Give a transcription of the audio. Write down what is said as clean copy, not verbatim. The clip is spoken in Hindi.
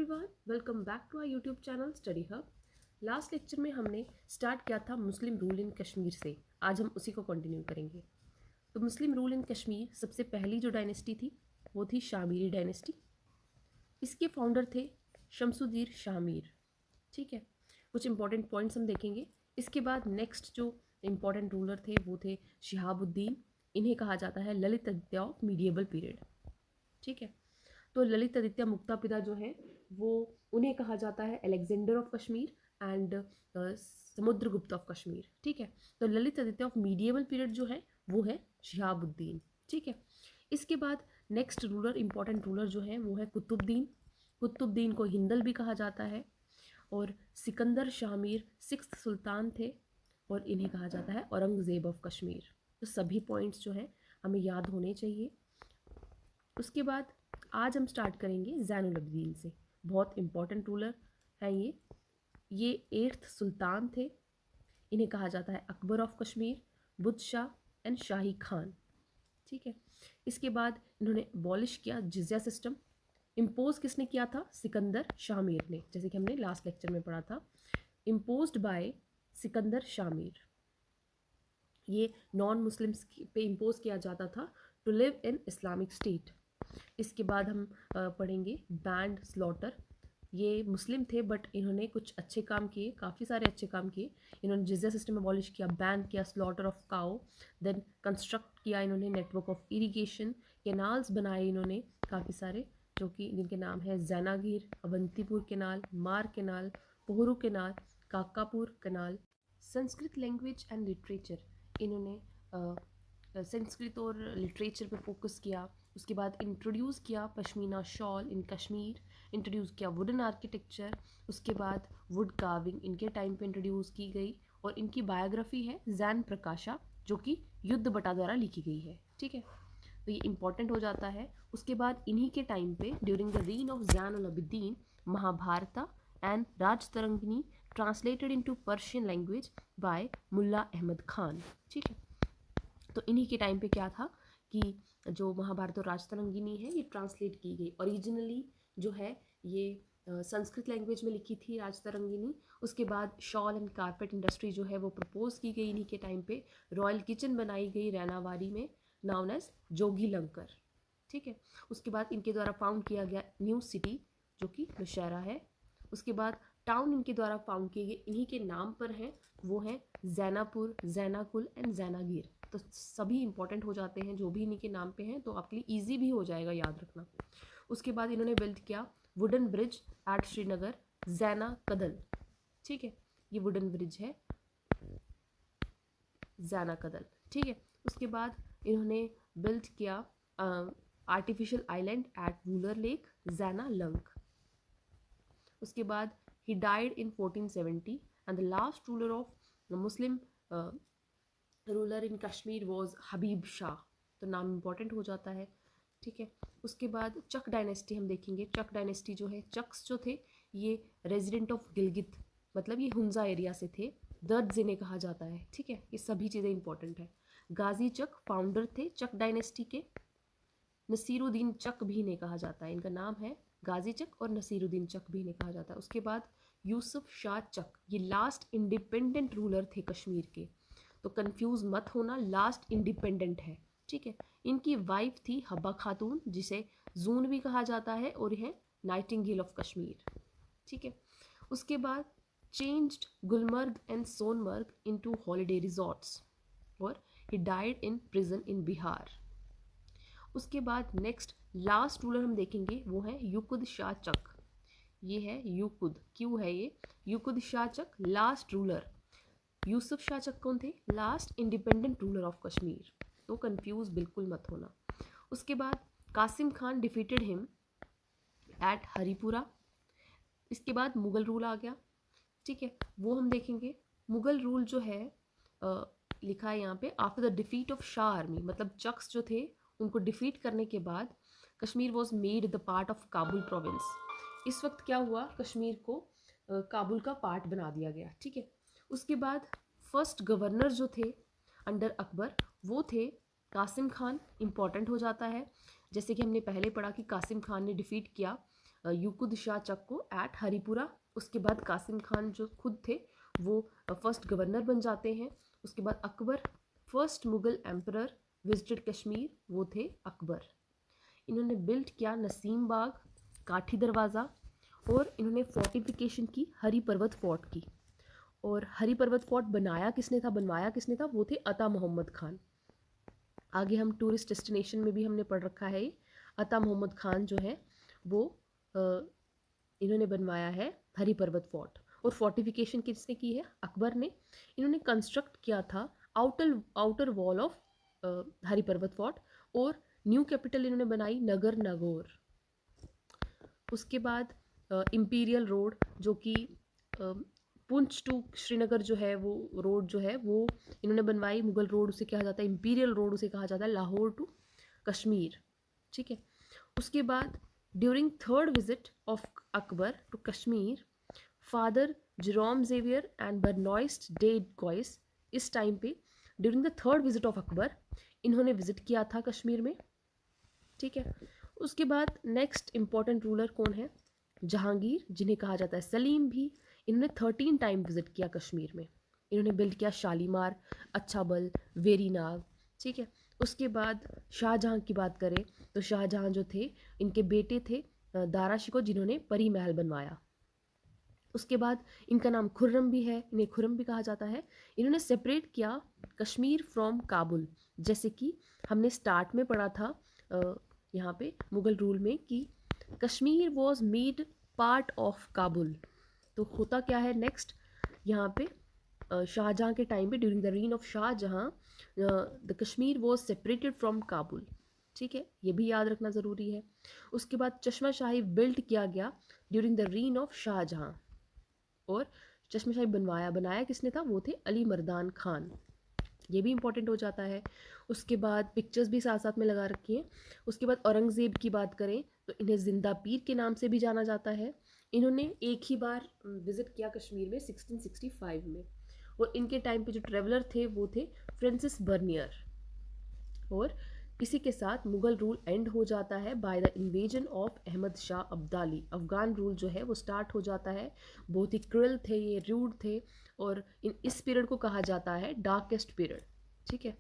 Everyone, welcome back to our YouTube channel study hub. Last lecture में हमने स्टार्ट किया था मुस्लिम रूल इन कश्मीर से। आज हम उसी को कंटिन्यू करेंगे। तो मुस्लिम रूल इन कश्मीर, सबसे पहली जो डायनेस्टी थी वो थी शामीरी डायनेस्टी। इसके फाउंडर थे शमसुद्दीन शामीर। ठीक है, कुछ इंपॉर्टेंट पॉइंट्स हम देखेंगे। इसके बाद नेक्स्ट जो इम्पॉर्टेंट रूलर थे वो थे शिहाबुद्दीन। इन्हें कहा जाता है ललित आदित्य ऑफ मीडिएबल पीरियड। ठीक है, तो ललित आदित्य मुक्तापिता जो है वो उन्हें कहा जाता है Alexander of Kashmir and Samudragupta of Kashmir. ठीक है, तो ललित आदित्य ऑफ मीडिएबल पीरियड जो है वो है शिहाबुद्दीन। ठीक है, इसके बाद नेक्स्ट रूलर, इंपॉर्टेंट रूलर जो है वो है कुतुबुद्दीन। कुतुबुद्दीन को हिंदल भी कहा जाता है। और सिकंदर शामीर सिक्स्थ सुल्तान थे और इन्हें कहा जाता है औरंगजेब ऑफ कश्मीर। तो सभी पॉइंट्स जो है हमें याद होने चाहिए। उसके बाद आज हम स्टार्ट करेंगे ज़ैनुल अब्दीन से। बहुत इंपॉर्टेंट रूलर है ये 8th सुल्तान थे। इन्हें कहा जाता है अकबर ऑफ कश्मीर, बुद्ध शाह एंड शाही खान। ठीक है, इसके बाद इन्होंने अबॉलिश किया जिज़िया सिस्टम। इम्पोज किसने किया था? सिकंदर शामीर ने, जैसे कि हमने लास्ट लेक्चर में पढ़ा था। Imposed by Sikandar Shamir. ये नॉन मुस्लिम्स पे इम्पोज किया जाता था to live in Islamic state. इसके बाद हम पढ़ेंगे बैंड स्लॉटर। ये मुस्लिम थे बट इन्होंने कुछ अच्छे काम किए, काफ़ी सारे अच्छे काम किए। इन्होंने जिज़िया सिस्टम अबॉलिश किया, बैन किया slaughter of cow, then construct किया इन्होंने नेटवर्क ऑफ इरिगेशन, कैनाल्स बनाए इन्होंने काफ़ी सारे, जो कि जिनके नाम है Zainagir, Avantipur canal, Mar canal, Pohru canal, Kakapur canal. Sanskrit language and literature, इन्होंने संस्कृत और लिटरेचर पे फोकस किया। उसके बाद इंट्रोड्यूस किया पश्मीना शॉल इन कश्मीर, इंट्रोड्यूस किया वुडन आर्किटेक्चर। उसके बाद वुड कार्विंग इनके टाइम पे इंट्रोड्यूस की गई। और इनकी बायोग्राफी है जैन प्रकाशा, जो कि युद्ध बटा द्वारा लिखी गई है। ठीक है, तो ये इंपॉर्टेंट हो जाता है। उसके बाद इन्हीं के टाइम पे during the reign of Zainul Abidin Mahabharata and Rajatarangini translated into Persian language by Mulla Ahmad Khan. ठीक है, तो इन्हीं के टाइम पे क्या था कि जो महाभारत और राजतरंगिनी है ये ट्रांसलेट की गई। ओरिजिनली जो है ये संस्कृत लैंग्वेज में लिखी थी राजतरंगिनी। उसके बाद शॉल एंड कारपेट इंडस्ट्री जो है वो प्रपोज की गई इन्हीं के टाइम पे। रॉयल किचन बनाई गई रैनावारी में, नाउन एज जोगी लंकर। ठीक है, उसके बाद इनके द्वारा फाउंड किया गया न्यू सिटी जो कि नौशहरा है। उसके बाद टाउन इनके द्वारा फाउंड किए गए इन्हीं के नाम पर हैं, वो हैं जैनापुर, जैनाकुल एंड जैनागीर। तो सभी इंपॉर्टेंट हो जाते हैं जो भी इन्हीं के नाम पे हैं, तो आपके लिए ईजी भी हो जाएगा याद रखना। उसके बाद इन्होंने बिल्ड किया वुडन ब्रिज एट श्रीनगर, जैना कदल। ठीक है, ये वुडन ब्रिज है जैना कदल। ठीक है, उसके बाद इन्होंने बिल्ड किया artificial island at Wular lake, Zaina Lank. उसके बाद he died in 1470 and the last ruler of the Muslim ruler in Kashmir was हबीब शाह। तो नाम इम्पॉर्टेंट हो जाता है। ठीक है, उसके बाद चक डायनेस्टी हम देखेंगे। चक डायनेस्टी जो है, चक्स जो थे ये रेजिडेंट ऑफ गिलगित, मतलब ये हुंजा एरिया से थे। दर्द जिन्हें कहा जाता है। ठीक है, ये सभी चीज़ें इंपॉर्टेंट है। गाजी चक फाउंडर थे चक डायनेस्टी के। नसीरुद्दीन चक भी इन्हें कहा जाता है, इनका नाम है गाजी चक और नसीरुद्दीन चक भी इन्हें कहा जाता है। उसके बाद यूसुफ शाह चक, ये लास्ट इंडिपेंडेंट रूलर थे कश्मीर के। तो कंफ्यूज मत होना, लास्ट इंडिपेंडेंट है। ठीक है, इनकी वाइफ थी हब्बा खातून, जिसे जून भी कहा जाता है, और यह नाइटिंगेल ऑफ कश्मीर। ठीक है, उसके बाद changed Gulmarg and Sonmarg into holiday resorts और he died in prison in Bihar. उसके बाद नेक्स्ट लास्ट रूलर हम देखेंगे वो है युकुद शाह चक। ये है युकुद, क्यों है ये युकुद शाह चक लास्ट रूलर। यूसुफ शाह चक कौन थे? Last independent ruler of Kashmir. तो कंफ्यूज बिल्कुल मत होना। उसके बाद Kasim Khan defeated him at Haripura. इसके बाद मुगल रूल आ गया। ठीक है, वो हम देखेंगे। मुगल रूल जो है लिखा है यहाँ पे, after the defeat of Shah army, मतलब चक्स जो थे उनको डिफीट करने के बाद Kashmir was made the part of Kabul province. इस वक्त क्या हुआ, कश्मीर को काबुल का पार्ट बना दिया गया। ठीक है, उसके बाद फर्स्ट गवर्नर जो थे अंडर अकबर वो थे कासिम खान। इम्पॉर्टेंट हो जाता है, जैसे कि हमने पहले पढ़ा कि कासिम खान ने डिफीट किया युकुद शाह चक को एट हरिपुरा। उसके बाद कासिम खान जो खुद थे वो फर्स्ट गवर्नर बन जाते हैं। उसके बाद Akbar, first Mughal emperor visited Kashmir, वो थे अकबर। इन्होंने बिल्ड किया नसीम बाग, काठी दरवाज़ा, और इन्होंने फोर्टिफिकेशन की हरी पर्वत फोर्ट की। और हरी पर्वत फोर्ट बनवाया किसने था, वो थे अता मोहम्मद खान। आगे हम टूरिस्ट डेस्टिनेशन में भी हमने पढ़ रखा है। अता मोहम्मद खान जो है वो इन्होंने बनवाया है हरी पर्वत फोर्ट। और फोर्टिफिकेशन किसने की है, अकबर ने। इन्होंने कंस्ट्रक्ट किया था आउटर वॉल ऑफ हरी पर्वत फोर्ट। और न्यू कैपिटल इन्होंने बनाई नगर नागौर। उसके बाद इंपीरियल रोड जो कि पुंछ टू श्रीनगर जो है वो रोड जो है वो इन्होंने बनवाई। मुगल रोड उसे कहा जाता है, इंपीरियल रोड उसे कहा जाता है, लाहौर टू कश्मीर। ठीक है। उसके बाद during third visit of Akbar to Kashmir, father Jerome Xavier and Benoist de Goes, इस टाइम पे during the third visit of Akbar इन्होंने विजिट किया था कश्मीर में। ठीक है। उसके बाद नेक्स्ट इंपॉर्टेंट रूलर कौन है, जहांगीर, जिन्हें कहा जाता है सलीम भी। इन्होंने 13 टाइम विजिट किया कश्मीर में। इन्होंने बिल्ड किया शालीमार, अच्छाबल, वेरीनाग। ठीक है। उसके बाद शाहजहां की बात करें तो शाहजहां जो थे इनके बेटे थे दारा शिकोह, जिन्होंने परी महल बनवाया। उसके बाद इनका नाम खुर्रम भी है, इन्हें खुर्रम भी कहा जाता है। इन्होंने सेपरेट किया कश्मीर फ्रॉम काबुल, जैसे कि हमने स्टार्ट में पढ़ा था यहाँ पे मुगल रूल में कि Kashmir was made part of Kabul. तो होता क्या है नेक्स्ट यहाँ पे, शाहजहां के टाइम पे during the reign of Shahjahan the Kashmir was separated from Kabul. ठीक है, ये भी याद रखना ज़रूरी है। उसके बाद चश्मा शाही बिल्ड किया गया during the reign of Shahjahan. और चश्मा शाही बनाया किसने था, वो थे अली मर्दान खान। ये भी इंपॉर्टेंट हो जाता है। उसके बाद पिक्चर्स भी साथ साथ में लगा रखी हैं। उसके बाद औरंगज़ेब की बात करें तो इन्हें जिंदा पीर के नाम से भी जाना जाता है। इन्होंने एक ही बार विजिट किया कश्मीर में 1665 में। और इनके टाइम पे जो ट्रेवलर थे वो थे फ्रांसिस बर्नियर। और इसी के साथ मुगल रूल एंड हो जाता है by the invasion of Ahmad Shah Abdali. Afghan rule जो है वो स्टार्ट हो जाता है। बहुत ही क्रूअल थे ये, रूड थे, और इस पीरियड को कहा जाता है डार्केस्ट पीरियड। ठीक है।